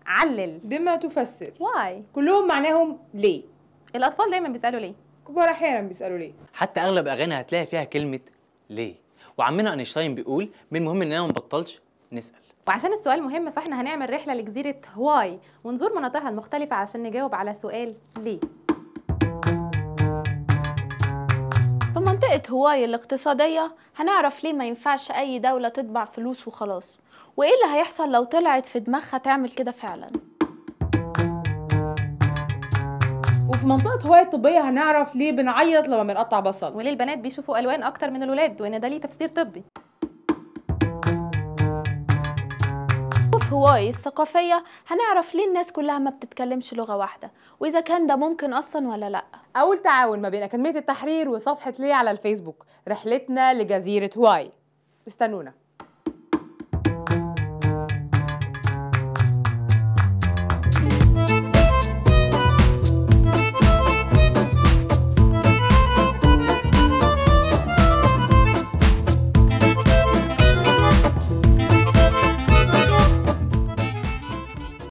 علل. بما تفسر. واي. كلهم معناهم ليه. الأطفال دايما بيسألوا ليه. كبار أحيانا بيسألوا ليه. حتى أغلب أغاني هتلاقي فيها كلمة ليه. وعمنا أينشتاين بيقول من المهم إننا ما نبطلش نسأل. وعشان السؤال مهم فاحنا هنعمل رحلة لجزيرة هواي ونزور مناطقها المختلفة عشان نجاوب على سؤال ليه. في منطقة هواي الاقتصادية هنعرف ليه ما ينفعش أي دولة تطبع فلوس وخلاص، وإيه اللي هيحصل لو طلعت في دماغها تعمل كده فعلا. وفي منطقة هواي الطبية هنعرف ليه بنعيط لما بنقطع بصل، وليه البنات بيشوفوا ألوان أكتر من الولاد وإن ده ليه تفسير طبي. وفي هواي الثقافية هنعرف ليه الناس كلها ما بتتكلمش لغة واحدة، وإذا كان ده ممكن أصلا ولا لأ. أول تعاون ما بين أكاديمية التحرير وصفحة ليه على الفيسبوك، رحلتنا لجزيرة هواي. استنونا.